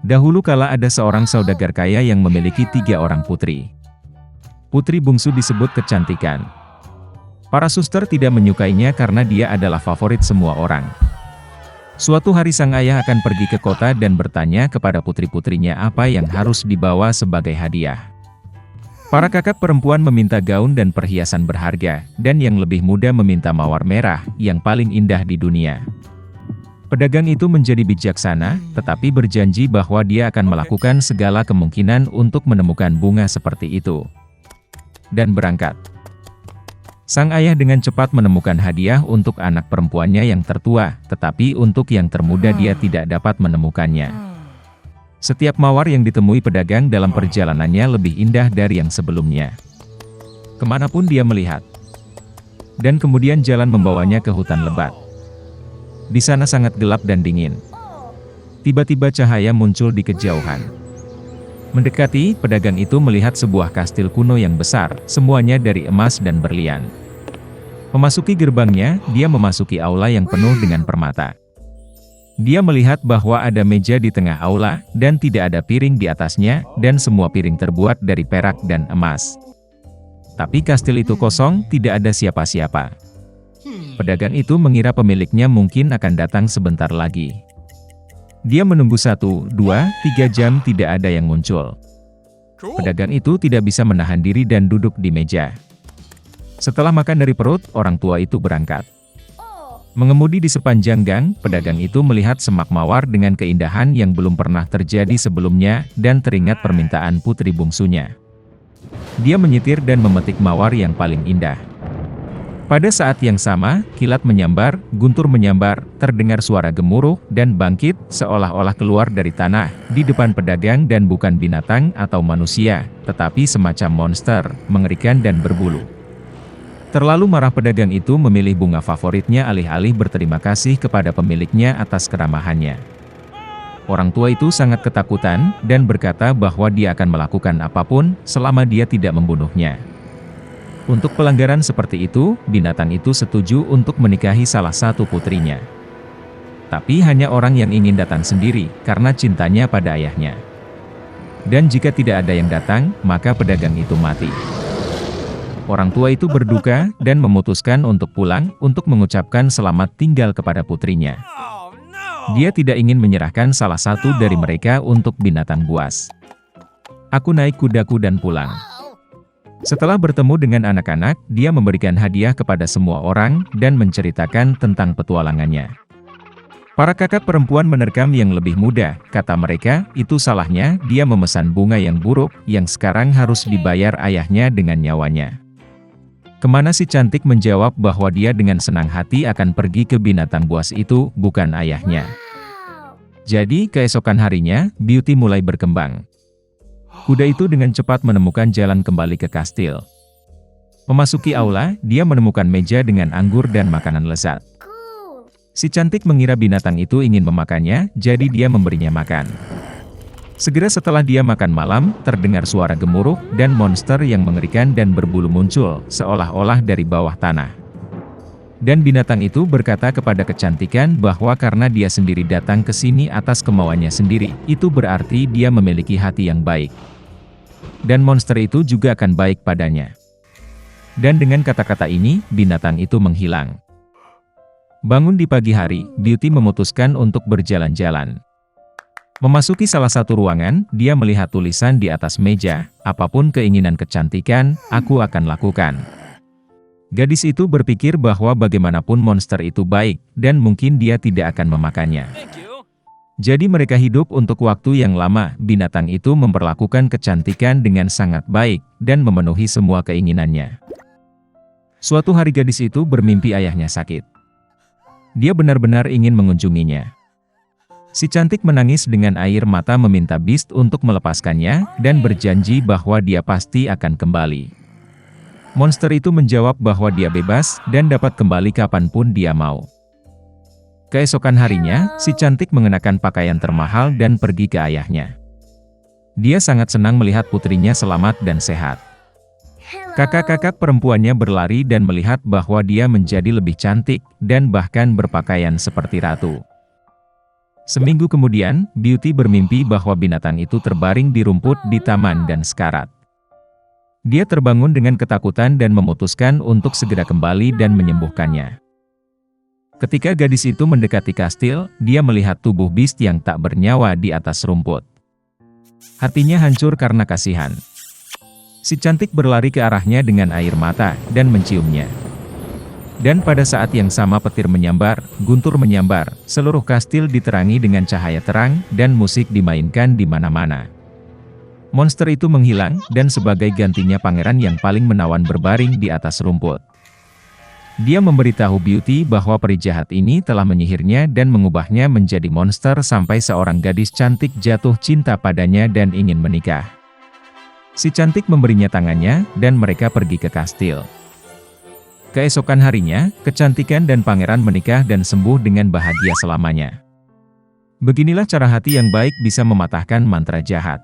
Dahulu kala ada seorang saudagar kaya yang memiliki 3 orang putri. Putri bungsu disebut kecantikan. Para suster tidak menyukainya karena dia adalah favorit semua orang. Suatu hari sang ayah akan pergi ke kota dan bertanya kepada putri-putrinya apa yang harus dibawa sebagai hadiah. Para kakak perempuan meminta gaun dan perhiasan berharga, dan yang lebih muda meminta mawar merah, yang paling indah di dunia. Pedagang itu menjadi bijaksana, tetapi berjanji bahwa dia akan melakukan segala kemungkinan untuk menemukan bunga seperti itu. Dan berangkat. Sang ayah dengan cepat menemukan hadiah untuk anak perempuannya yang tertua, tetapi untuk yang termuda dia tidak dapat menemukannya. Setiap mawar yang ditemui pedagang dalam perjalanannya lebih indah dari yang sebelumnya. Kemanapun dia melihat. Dan kemudian jalan membawanya ke hutan lebat. Di sana sangat gelap dan dingin. Tiba-tiba cahaya muncul di kejauhan. Mendekati, pedagang itu melihat sebuah kastil kuno yang besar, semuanya dari emas dan berlian. Memasuki gerbangnya, dia memasuki aula yang penuh dengan permata. Dia melihat bahwa ada meja di tengah aula, dan tidak ada piring di atasnya, dan semua piring terbuat dari perak dan emas. Tapi kastil itu kosong, tidak ada siapa-siapa. Pedagang itu mengira pemiliknya mungkin akan datang sebentar lagi. Dia menunggu 1, 2, 3 jam tidak ada yang muncul. Pedagang itu tidak bisa menahan diri dan duduk di meja. Setelah makan dari perut, orang tua itu berangkat. Mengemudi di sepanjang gang, pedagang itu melihat semak mawar dengan keindahan yang belum pernah terjadi sebelumnya, dan teringat permintaan putri bungsunya. Dia menyetir dan memetik mawar yang paling indah. Pada saat yang sama, kilat menyambar, guntur menyambar, terdengar suara gemuruh, dan bangkit, seolah-olah keluar dari tanah, di depan pedagang dan bukan binatang atau manusia, tetapi semacam monster, mengerikan dan berbulu. Terlalu marah pedagang itu memilih bunga favoritnya alih-alih berterima kasih kepada pemiliknya atas keramahannya. Orang tua itu sangat ketakutan, dan berkata bahwa dia akan melakukan apapun, selama dia tidak membunuhnya. Untuk pelanggaran seperti itu, binatang itu setuju untuk menikahi salah satu putrinya. Tapi hanya orang yang ingin datang sendiri, karena cintanya pada ayahnya. Dan jika tidak ada yang datang, maka pedagang itu mati. Orang tua itu berduka, dan memutuskan untuk pulang, untuk mengucapkan selamat tinggal kepada putrinya. Dia tidak ingin menyerahkan salah satu dari mereka untuk binatang buas. Aku naik kudaku dan pulang. Setelah bertemu dengan anak-anak, dia memberikan hadiah kepada semua orang, dan menceritakan tentang petualangannya. Para kakak perempuan menerkam yang lebih muda, kata mereka, itu salahnya, dia memesan bunga yang buruk, yang sekarang harus dibayar ayahnya dengan nyawanya. Kemana si cantik menjawab bahwa dia dengan senang hati akan pergi ke binatang buas itu, bukan ayahnya. Jadi, keesokan harinya, Beauty mulai berkembang. Kuda itu dengan cepat menemukan jalan kembali ke kastil. Memasuki aula, dia menemukan meja dengan anggur dan makanan lezat. Si cantik mengira binatang itu ingin memakannya, jadi dia memberinya makan. Segera setelah dia makan malam, terdengar suara gemuruh, dan monster yang mengerikan dan berbulu muncul, seolah-olah dari bawah tanah. Dan binatang itu berkata kepada kecantikan bahwa karena dia sendiri datang ke sini atas kemauannya sendiri, itu berarti dia memiliki hati yang baik. Dan monster itu juga akan baik padanya. Dan dengan kata-kata ini, binatang itu menghilang. Bangun di pagi hari, Beauty memutuskan untuk berjalan-jalan. Memasuki salah satu ruangan, dia melihat tulisan di atas meja, apapun keinginan kecantikan, aku akan lakukan. Gadis itu berpikir bahwa bagaimanapun monster itu baik, dan mungkin dia tidak akan memakannya. Jadi mereka hidup untuk waktu yang lama, binatang itu memperlakukan kecantikan dengan sangat baik, dan memenuhi semua keinginannya. Suatu hari gadis itu bermimpi ayahnya sakit. Dia benar-benar ingin mengunjunginya. Si cantik menangis dengan air mata meminta Beast untuk melepaskannya, dan berjanji bahwa dia pasti akan kembali. Monster itu menjawab bahwa dia bebas, dan dapat kembali kapanpun dia mau. Keesokan harinya, si cantik mengenakan pakaian termahal dan pergi ke ayahnya. Dia sangat senang melihat putrinya selamat dan sehat. Kakak-kakak perempuannya berlari dan melihat bahwa dia menjadi lebih cantik, dan bahkan berpakaian seperti ratu. Seminggu kemudian, Beauty bermimpi bahwa binatang itu terbaring di rumput di taman dan sekarat. Dia terbangun dengan ketakutan dan memutuskan untuk segera kembali dan menyembuhkannya. Ketika gadis itu mendekati kastil, dia melihat tubuh Beast yang tak bernyawa di atas rumput. Hatinya hancur karena kasihan. Si cantik berlari ke arahnya dengan air mata, dan menciumnya. Dan pada saat yang sama petir menyambar, guntur menyambar, seluruh kastil diterangi dengan cahaya terang, dan musik dimainkan di mana-mana. Monster itu menghilang, dan sebagai gantinya pangeran yang paling menawan berbaring di atas rumput. Dia memberitahu Beauty bahwa peri jahat ini telah menyihirnya dan mengubahnya menjadi monster sampai seorang gadis cantik jatuh cinta padanya dan ingin menikah. Si cantik memberinya tangannya, dan mereka pergi ke kastil. Keesokan harinya, kecantikan dan pangeran menikah dan sembuh dengan bahagia selamanya. Beginilah cara hati yang baik bisa mematahkan mantra jahat.